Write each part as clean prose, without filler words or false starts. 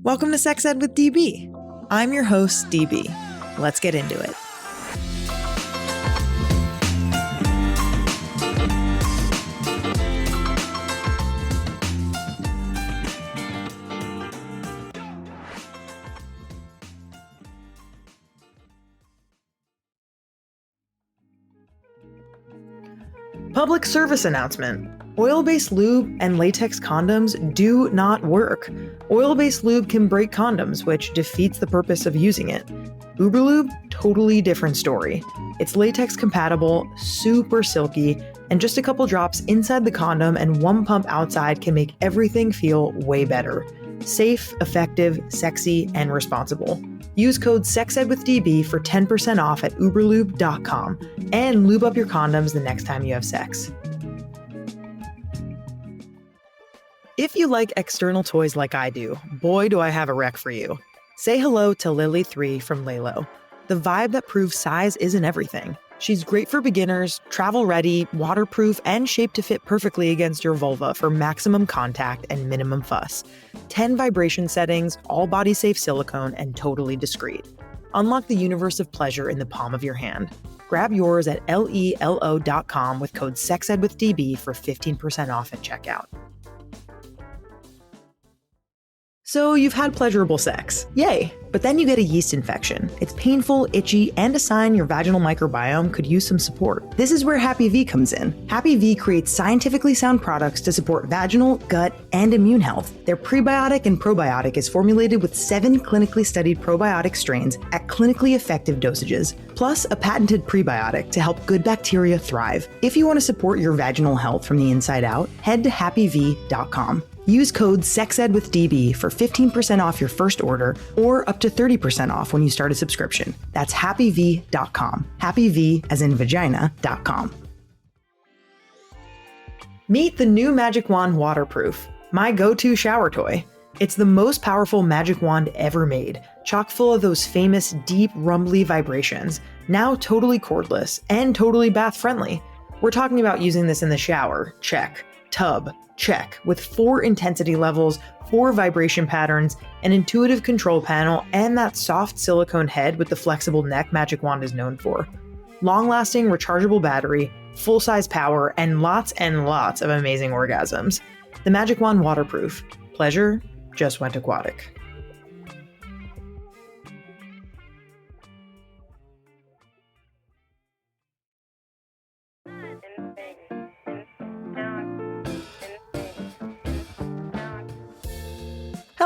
Welcome to Sex Ed with DB. I'm your host, DB. Let's get into it. Public service announcement. Oil-based lube and latex condoms do not work. Oil-based lube can break condoms, which defeats the purpose of using it. Uberlube, totally different story. It's latex compatible, super silky, and just a couple drops inside the condom and one pump outside can make everything feel way better. Safe, effective, sexy, and responsible. Use code SEXEDWITHDB for 10% off at Uberlube.com and lube up your condoms the next time you have sex. If you like external toys like I do, boy do I have a rec for you. Say hello to Lily 3 from Lelo, the vibe that proves size isn't everything. She's great for beginners, travel ready, waterproof, and shaped to fit perfectly against your vulva for maximum contact and minimum fuss. 10 vibration settings, all body safe silicone, and totally discreet. Unlock the universe of pleasure in the palm of your hand. Grab yours at lelo.com with code SEXEDWITHDB for 15% off at checkout. So you've had pleasurable sex. Yay! But then you get a yeast infection. It's painful, itchy, and a sign your vaginal microbiome could use some support. This is where Happy V comes in. Happy V creates scientifically sound products to support vaginal, gut, and immune health. Their prebiotic and probiotic is formulated with 7 clinically studied probiotic strains at clinically effective dosages, plus a patented prebiotic to help good bacteria thrive. If you want to support your vaginal health from the inside out, head to happyv.com. Use code SEXEDWITHDB for 15% off your first order or up to 30% off when you start a subscription. That's happyv.com. HappyV as in vagina.com. Meet the new Magic Wand Waterproof, my go-to shower toy. It's the most powerful magic wand ever made, chock full of those famous deep, rumbly vibrations, now totally cordless and totally bath-friendly. We're talking about using this in the shower, check. Tub, check, with 4 intensity levels, 4 vibration patterns, an intuitive control panel, and that soft silicone head with the flexible neck Magic Wand is known for. Long-lasting rechargeable battery, full-size power, and lots of amazing orgasms. The Magic Wand Waterproof. Pleasure just went aquatic.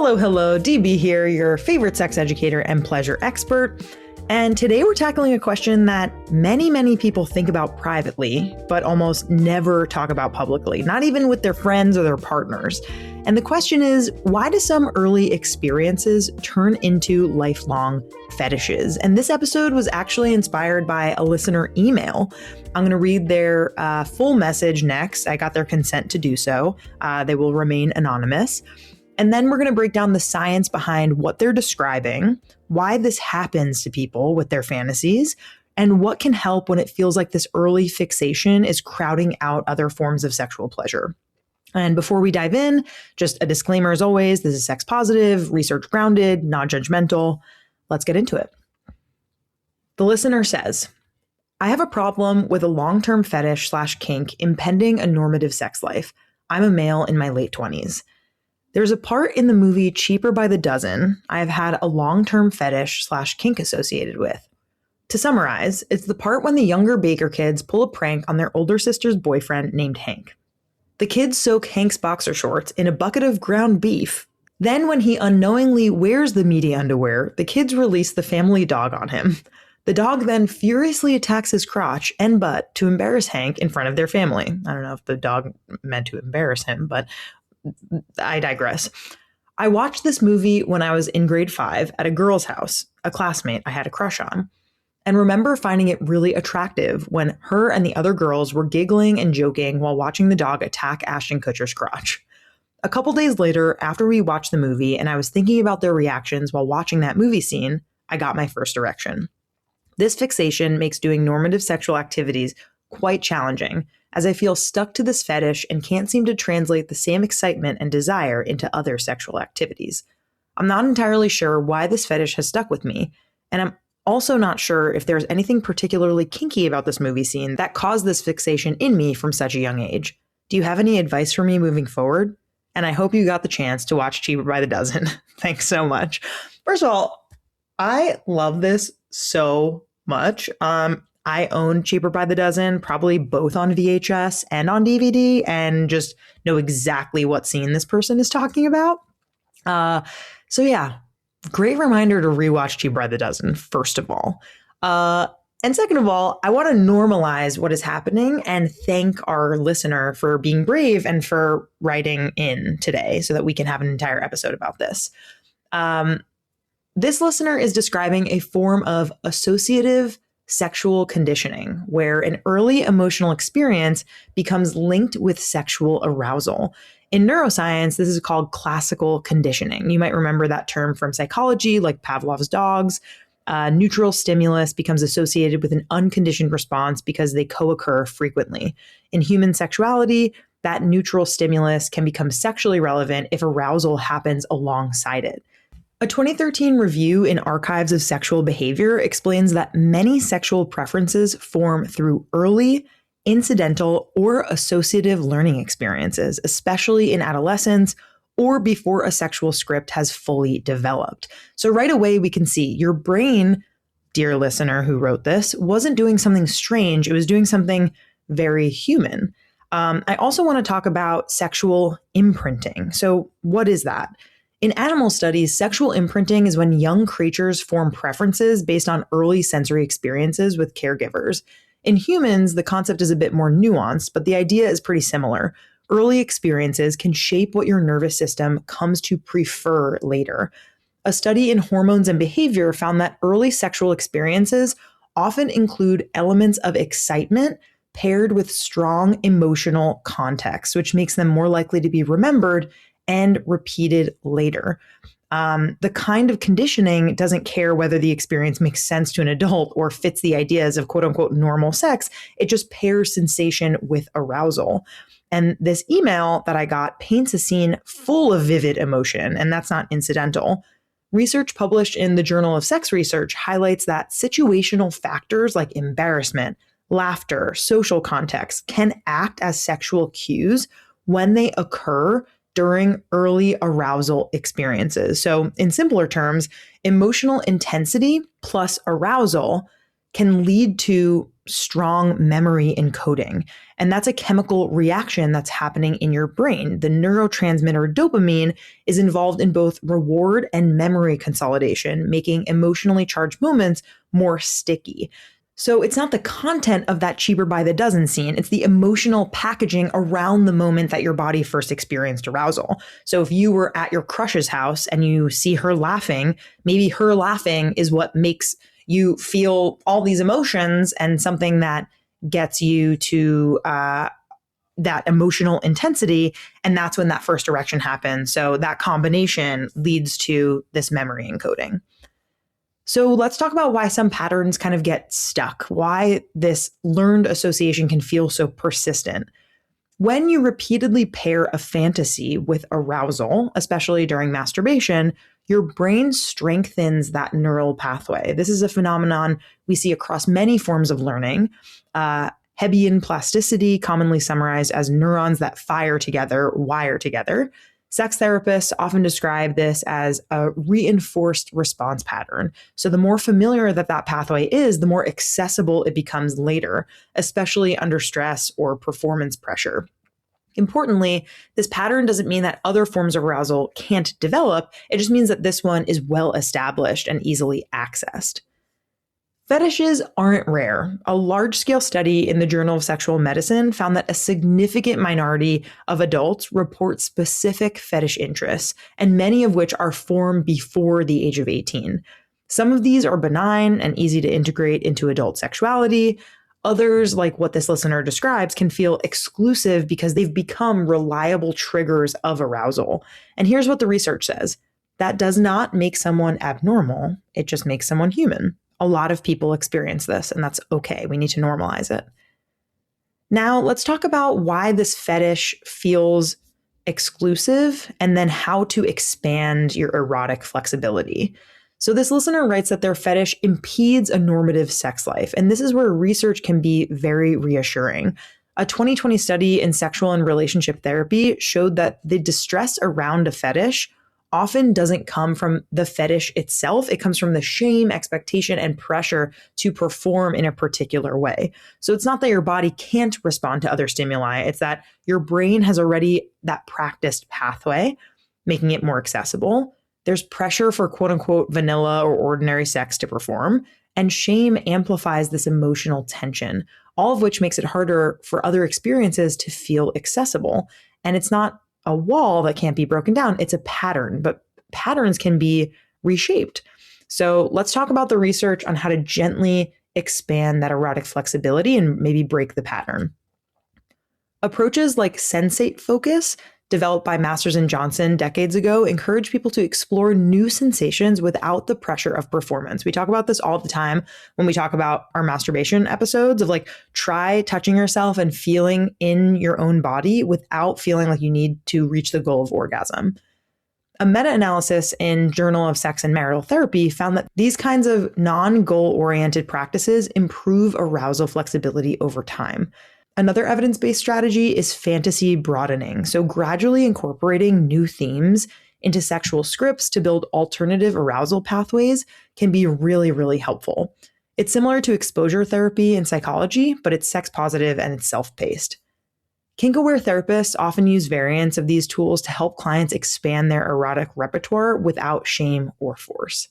Hello, DB here, your favorite sex educator and pleasure expert. And today we're tackling a question that many people think about privately, but almost never talk about publicly, not even with their friends or their partners. And the question is, why do some early experiences turn into lifelong fetishes? And this episode was actually inspired by a listener email. I'm going to read their full message next. I got their consent to do so. They will remain anonymous. And then we're going to break down the science behind what they're describing, why this happens to people with their fantasies, and what can help when it feels like this early fixation is crowding out other forms of sexual pleasure. And before we dive in, just a disclaimer as always, this is sex positive, research grounded, non-judgmental. Let's get into it. The listener says, I have a problem with a long-term fetish/kink impending a normative sex life. I'm a male in my late 20s. There's a part in the movie Cheaper by the Dozen I have had a long-term fetish/kink associated with. To summarize, it's the part when the younger Baker kids pull a prank on their older sister's boyfriend named Hank. The kids soak Hank's boxer shorts in a bucket of ground beef. Then when he unknowingly wears the meaty underwear, the kids release the family dog on him. The dog then furiously attacks his crotch and butt to embarrass Hank in front of their family. I don't know if the dog meant to embarrass him, but I digress. I watched this movie when I was in grade 5 at a girl's house, a classmate I had a crush on, and remember finding it really attractive when her and the other girls were giggling and joking while watching the dog attack Ashton Kutcher's crotch. A couple days later, after we watched the movie and I was thinking about their reactions while watching that movie scene, I got my first erection. This fixation makes doing normative sexual activities quite challenging, as I feel stuck to this fetish and can't seem to translate the same excitement and desire into other sexual activities. I'm not entirely sure why this fetish has stuck with me, and I'm also not sure if there's anything particularly kinky about this movie scene that caused this fixation in me from such a young age. Do you have any advice for me moving forward? And I hope you got the chance to watch Cheaper by the Dozen. Thanks so much. First of all, I love this so much. I own Cheaper by the Dozen, probably both on VHS and on DVD, and just know exactly what scene this person is talking about. So yeah, great reminder to rewatch Cheaper by the Dozen, first of all. And second of all, I want to normalize what is happening and thank our listener for being brave and for writing in today so that we can have an entire episode about this. This listener is describing a form of associative sexual conditioning where an early emotional experience becomes linked with sexual arousal. In neuroscience, this is called classical conditioning. You might remember that term from psychology, like Pavlov's dogs. Neutral stimulus becomes associated with an unconditioned response because they co-occur frequently. In human sexuality, that neutral stimulus can become sexually relevant if arousal happens alongside it. A 2013 review in Archives of Sexual Behavior explains that many sexual preferences form through early, incidental, or associative learning experiences, especially in adolescence or before a sexual script has fully developed. So right away, we can see your brain, dear listener who wrote this, wasn't doing something strange. It was doing something very human. I also want to talk about sexual imprinting. So what is that? In animal studies, sexual imprinting is when young creatures form preferences based on early sensory experiences with caregivers. In humans, the concept is a bit more nuanced, but the idea is pretty similar. Early experiences can shape what your nervous system comes to prefer later. A study in hormones and behavior found that early sexual experiences often include elements of excitement paired with strong emotional context, which makes them more likely to be remembered and repeated later. The kind of conditioning doesn't care whether the experience makes sense to an adult or fits the ideas of quote unquote normal sex. It just pairs sensation with arousal. And this email that I got paints a scene full of vivid emotion, and that's not incidental. Research published in the Journal of Sex Research highlights that situational factors like embarrassment, laughter, social context can act as sexual cues when they occur during early arousal experiences. So in simpler terms, emotional intensity plus arousal can lead to strong memory encoding. And that's a chemical reaction that's happening in your brain. The neurotransmitter dopamine is involved in both reward and memory consolidation, making emotionally charged moments more sticky. So it's not the content of that Cheaper by the Dozen scene, it's the emotional packaging around the moment that your body first experienced arousal. So if you were at your crush's house and you see her laughing, maybe her laughing is what makes you feel all these emotions and something that gets you to that emotional intensity. And that's when that first erection happens. So that combination leads to this memory encoding. So let's talk about why some patterns kind of get stuck, why this learned association can feel so persistent. When you repeatedly pair a fantasy with arousal, especially during masturbation, your brain strengthens that neural pathway. This is a phenomenon we see across many forms of learning. Hebbian plasticity, commonly summarized as neurons that fire together, wire together. Sex therapists often describe this as a reinforced response pattern. So the more familiar that pathway is, the more accessible it becomes later, especially under stress or performance pressure. Importantly, this pattern doesn't mean that other forms of arousal can't develop. It just means that this one is well established and easily accessed. Fetishes aren't rare. A large-scale study in the Journal of Sexual Medicine found that a significant minority of adults report specific fetish interests, and many of which are formed before the age of 18. Some of these are benign and easy to integrate into adult sexuality. Others, like what this listener describes, can feel exclusive because they've become reliable triggers of arousal. And here's what the research says. That does not make someone abnormal. It just makes someone human. A lot of people experience this, and that's okay. We need to normalize it. Now, let's talk about why this fetish feels exclusive, and then how to expand your erotic flexibility. So this listener writes that their fetish impedes a normative sex life, and this is where research can be very reassuring. A 2020 study in sexual and relationship therapy showed that the distress around a fetish often doesn't come from the fetish itself. It comes from the shame, expectation, and pressure to perform in a particular way. So it's not that your body can't respond to other stimuli. It's that your brain has already that practiced pathway, making it more accessible. There's pressure for quote unquote vanilla or ordinary sex to perform, and shame amplifies this emotional tension, all of which makes it harder for other experiences to feel accessible. And it's not a wall that can't be broken down. It's a pattern, but patterns can be reshaped. So let's talk about the research on how to gently expand that erotic flexibility and maybe break the pattern. Approaches like sensate focus, developed by Masters and Johnson decades ago, encourage people to explore new sensations without the pressure of performance. We talk about this all the time when we talk about our masturbation episodes of like, try touching yourself and feeling in your own body without feeling like you need to reach the goal of orgasm. A meta-analysis in Journal of Sex and Marital Therapy found that these kinds of non-goal-oriented practices improve arousal flexibility over time. Another evidence-based strategy is fantasy broadening, so gradually incorporating new themes into sexual scripts to build alternative arousal pathways can be really, really helpful. It's similar to exposure therapy in psychology, but it's sex positive and it's self-paced. Kink-aware therapists often use variants of these tools to help clients expand their erotic repertoire without shame or force.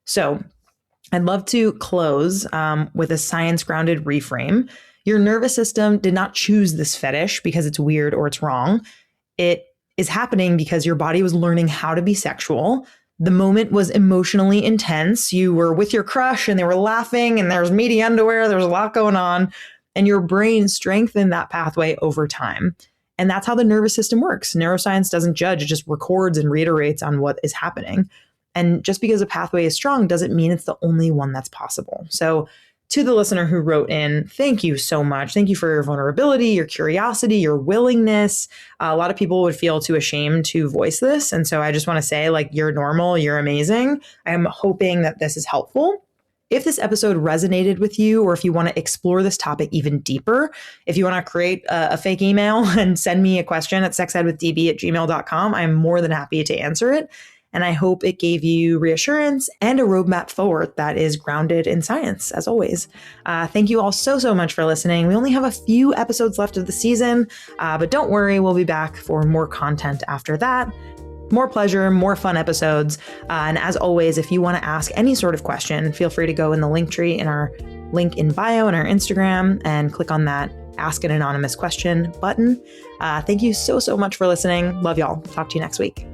So I'd love to close with a science-grounded reframe. Your nervous system did not choose this fetish because it's weird or it's wrong. It is happening because your body was learning how to be sexual. The moment was emotionally intense. You were with your crush and they were laughing and there was meaty underwear. There was a lot going on. And your brain strengthened that pathway over time. And that's how the nervous system works. Neuroscience doesn't judge, it just records and reiterates on what is happening. And just because a pathway is strong doesn't mean it's the only one that's possible. So to the listener who wrote in, thank you so much. Thank you for your vulnerability, your curiosity, your willingness. A lot of people would feel too ashamed to voice this. And so I just want to say, like, you're normal, you're amazing. I'm hoping that this is helpful. If this episode resonated with you, or if you want to explore this topic even deeper, if you want to create a fake email and send me a question at sexedwithdb@gmail.com, I'm more than happy to answer it. And I hope it gave you reassurance and a roadmap forward that is grounded in science, as always. Thank you all so much for listening. We only have a few episodes left of the season, but don't worry, we'll be back for more content after that. More pleasure, more fun episodes. And as always, if you want to ask any sort of question, feel free to go in the link tree in our link in bio in our Instagram and click on that Ask an Anonymous Question button. Thank you so much for listening. Love y'all. Talk to you next week.